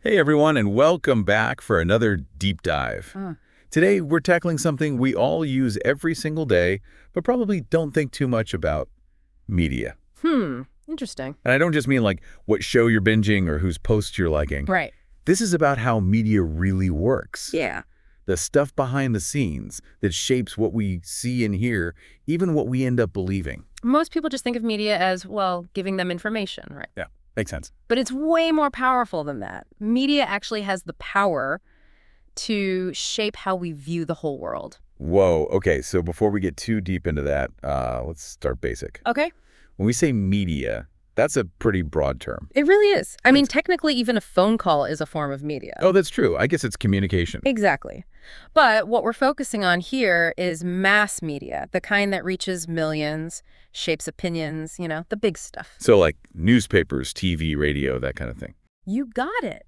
Hey everyone, and welcome back for another deep dive. Uh, Today, we're tackling something we all use every single day, but probably don't think too much about: media. Interesting. And I don't just mean like what show you're binging or whose posts you're liking. Right. This is about how media really works. Yeah. The stuff behind the scenes that shapes what we see and hear, even what we end up believing. Most people just think of media as, well, giving them information, right? Yeah, makes sense. But it's way more powerful than that. Media actually has the power to shape how we view the whole world. Whoa, okay, so before we get too deep into that, let's start basic. Okay? When we say media, that's a pretty broad term. It really is. I mean, technically, even a phone call is a form of media. Oh, that's true. I guess it's communication. Exactly. But what we're focusing on here is mass media, the kind that reaches millions, shapes opinions, the big stuff. So like newspapers, TV, radio, that kind of thing. You got it.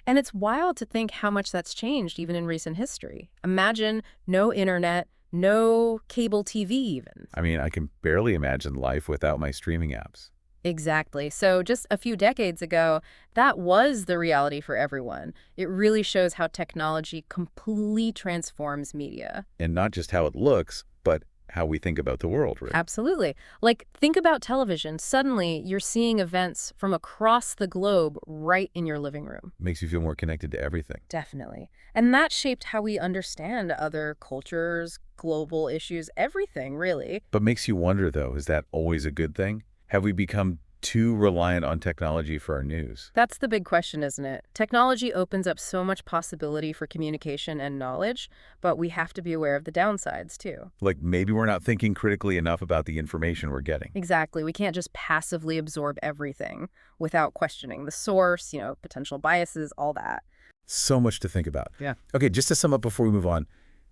And it's wild to think how much that's changed even in recent history. Imagine no internet, no cable TV even. I mean, I can barely imagine life without my streaming apps. Exactly. So just a few decades ago, that was the reality for everyone. It really shows how technology completely transforms media. And not just how it looks, but how we think about the world, really. Absolutely. Like, think about television. Suddenly, you're seeing events from across the globe right in your living room. Makes you feel more connected to everything. Definitely. And that shaped how we understand other cultures, global issues, everything, really. But makes you wonder, though, is that always a good thing? Have we become too reliant on technology for our news? That's the big question, isn't it? Technology opens up so much possibility for communication and knowledge, but we have to be aware of the downsides, too. Like maybe we're not thinking critically enough about the information we're getting. Exactly. We can't just passively absorb everything without questioning the source, potential biases, all that. So much to think about. Yeah. Okay, just to sum up before we move on,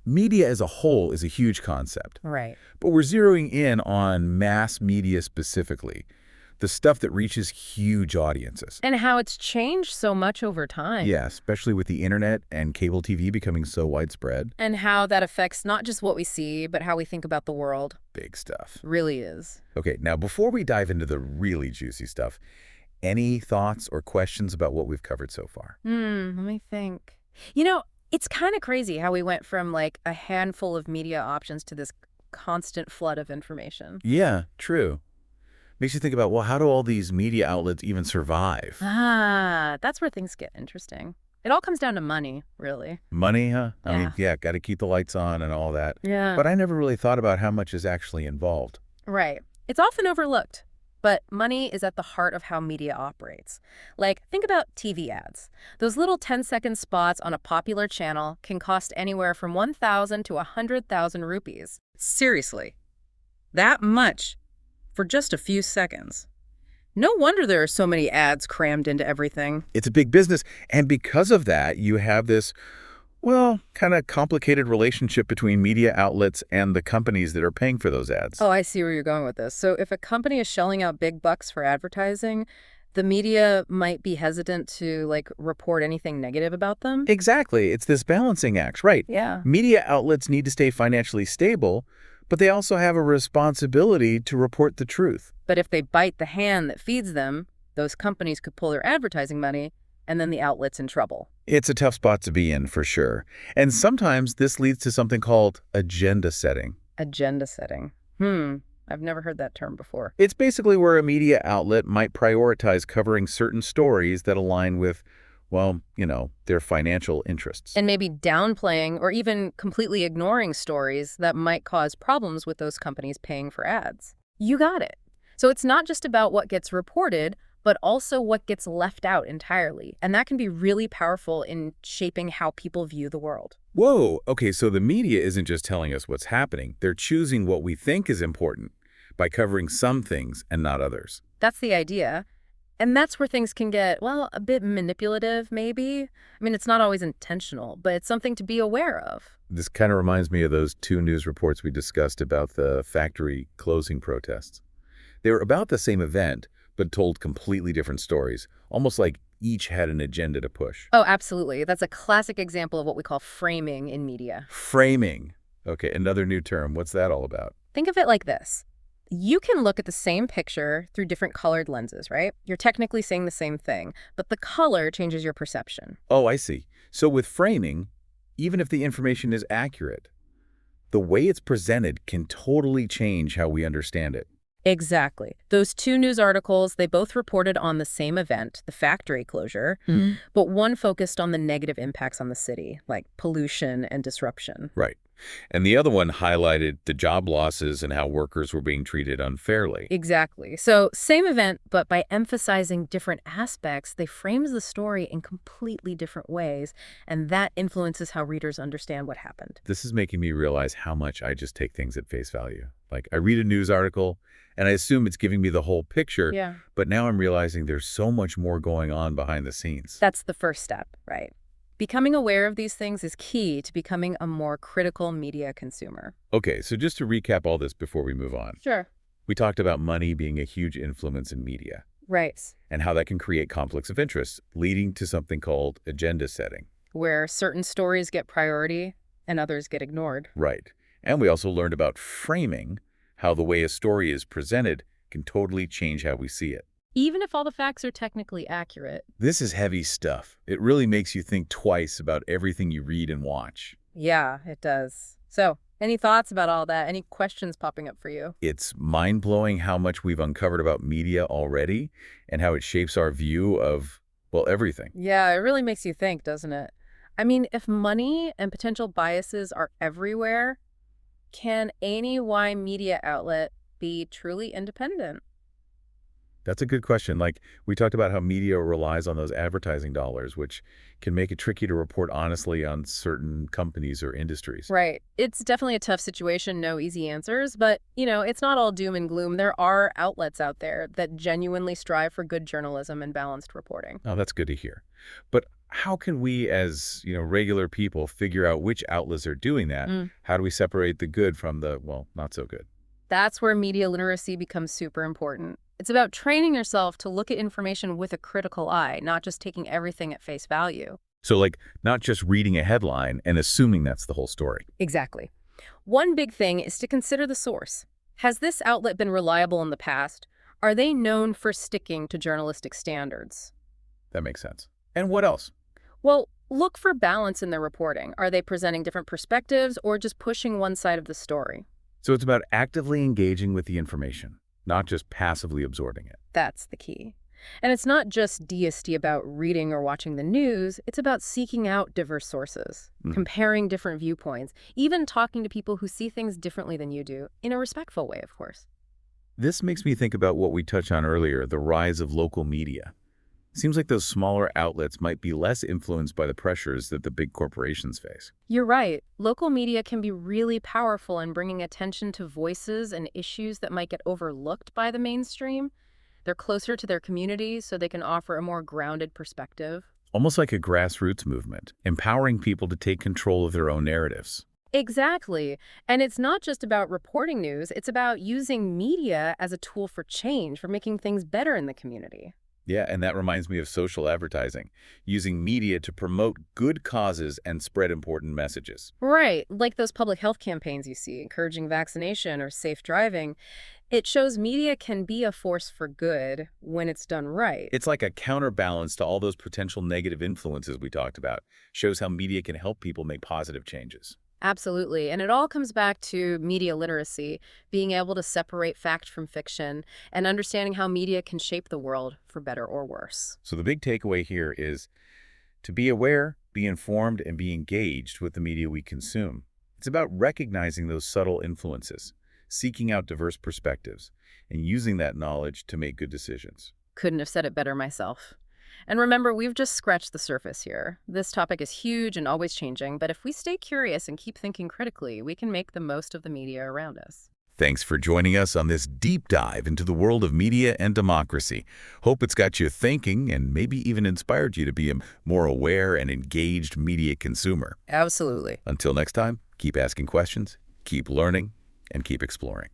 media as a whole is a huge concept. Right. But we're zeroing in on mass media specifically, the stuff that reaches huge audiences. And how it's changed so much over time. Yeah, especially with the internet and cable TV becoming so widespread. And how that affects not just what we see, but how we think about the world. Big stuff. Really is. Okay, now before we dive into the really juicy stuff, any thoughts or questions about what we've covered so far? Let me think. It's kind of crazy how we went from like a handful of media options to this constant flood of information. Yeah, true. Makes you think about, well, how do all these media outlets even survive? That's where things get interesting. It all comes down to money, really. Money, huh? I Yeah. mean, yeah, got to keep the lights on and all that. Yeah. But I never really thought about how much is actually involved. Right. It's often overlooked, but money is at the heart of how media operates. Like, think about TV ads. Those little 10-second spots on a popular channel can cost anywhere from 1,000 to 100,000 rupees. Seriously, that much for just a few seconds. No wonder there are so many ads crammed into everything. It's a big business, and because of that, you have this, well, kind of complicated relationship between media outlets and the companies that are paying for those ads. Oh, I see where you're going with this. So if a company is shelling out big bucks for advertising, the media might be hesitant to, like, report anything negative about them? Exactly. It's this balancing act, right? Yeah. Media outlets need to stay financially stable, but they also have a responsibility to report the truth. But if they bite the hand that feeds them, those companies could pull their advertising money, and then the outlet's in trouble. It's a tough spot to be in, for sure. And sometimes this leads to something called agenda setting. Agenda setting. I've never heard that term before. It's basically where a media outlet might prioritize covering certain stories that align with, well, their financial interests. And maybe downplaying or even completely ignoring stories that might cause problems with those companies paying for ads. You got it. So it's not just about what gets reported, but also what gets left out entirely. And that can be really powerful in shaping how people view the world. Whoa, okay, so the media isn't just telling us what's happening. They're choosing what we think is important by covering some things and not others. That's the idea. And that's where things can get, well, a bit manipulative, maybe. I mean, it's not always intentional, but it's something to be aware of. This kind of reminds me of those two news reports we discussed about the factory closing protests. They were about the same event, but told completely different stories, almost like each had an agenda to push. Oh, absolutely. That's a classic example of what we call framing in media. Framing. Okay, another new term. What's that all about? Think of it like this. You can look at the same picture through different colored lenses, right? You're technically saying the same thing, but the color changes your perception. Oh, I see. So with framing, even if the information is accurate, the way it's presented can totally change how we understand it. Exactly. Those two news articles, they both reported on the same event, the factory closure, but one focused on the negative impacts on the city, like pollution and disruption. Right. And the other one highlighted the job losses and how workers were being treated unfairly. Exactly. So same event, but by emphasizing different aspects, they frames the story in completely different ways, and that influences how readers understand what happened. This is making me realize how much I just take things at face value. Like, I read a news article, and I assume it's giving me the whole picture, Yeah. but now I'm realizing there's so much more going on behind the scenes. That's the first step, right? Becoming aware of these things is key to becoming a more critical media consumer. Okay, so just to recap all this before we move on. Sure. We talked about money being a huge influence in media Right. and how that can create conflicts of interest, leading to something called agenda setting. Where certain stories get priority and others get ignored. Right. And we also learned about framing, how the way a story is presented can totally change how we see it. Even if all the facts are technically accurate. This is heavy stuff. It really makes you think twice about everything you read and watch. Yeah, it does. So, any thoughts about all that? Any questions popping up for you? It's mind-blowing how much we've uncovered about media already and how it shapes our view of, well, everything. Yeah, it really makes you think, doesn't it? I mean, if money and potential biases are everywhere, can any media outlet be truly independent? That's a good question. Like, we talked about how media relies on those advertising dollars, which can make it tricky to report honestly on certain companies or industries. Right. It's definitely a tough situation, no easy answers, but, it's not all doom and gloom. There are outlets out there that genuinely strive for good journalism and balanced reporting. Oh, that's good to hear. But how can we as, regular people figure out which outlets are doing that? How do we separate the good from the, well, not so good? That's where media literacy becomes super important. It's about training yourself to look at information with a critical eye, not just taking everything at face value. So, like, not just reading a headline and assuming that's the whole story. Exactly. One big thing is to consider the source. Has this outlet been reliable in the past? Are they known for sticking to journalistic standards? That makes sense. And what else? Well, look for balance in their reporting. Are they presenting different perspectives or just pushing one side of the story? So it's about actively engaging with the information, not just passively absorbing it. That's the key. And it's not just DST about reading or watching the news, it's about seeking out diverse sources, comparing different viewpoints, even talking to people who see things differently than you do, in a respectful way, of course. This makes me think about what we touched on earlier, the rise of local media. Seems like those smaller outlets might be less influenced by the pressures that the big corporations face. You're right. Local media can be really powerful in bringing attention to voices and issues that might get overlooked by the mainstream. They're closer to their communities, so they can offer a more grounded perspective. Almost like a grassroots movement, empowering people to take control of their own narratives. Exactly. And it's not just about reporting news, it's about using media as a tool for change, for making things better in the community. Yeah, and that reminds me of social advertising, using media to promote good causes and spread important messages. Right, like those public health campaigns you see, encouraging vaccination or safe driving. It shows media can be a force for good when it's done right. It's like a counterbalance to all those potential negative influences we talked about. Shows how media can help people make positive changes. Absolutely. And it all comes back to media literacy, being able to separate fact from fiction, and understanding how media can shape the world for better or worse. So the big takeaway here is to be aware, be informed, and be engaged with the media we consume. It's about recognizing those subtle influences, seeking out diverse perspectives, and using that knowledge to make good decisions. Couldn't have said it better myself. And remember, we've just scratched the surface here. This topic is huge and always changing, but if we stay curious and keep thinking critically, we can make the most of the media around us. Thanks for joining us on this deep dive into the world of media and democracy. Hope it's got you thinking and maybe even inspired you to be a more aware and engaged media consumer. Absolutely. Until next time, keep asking questions, keep learning, and keep exploring.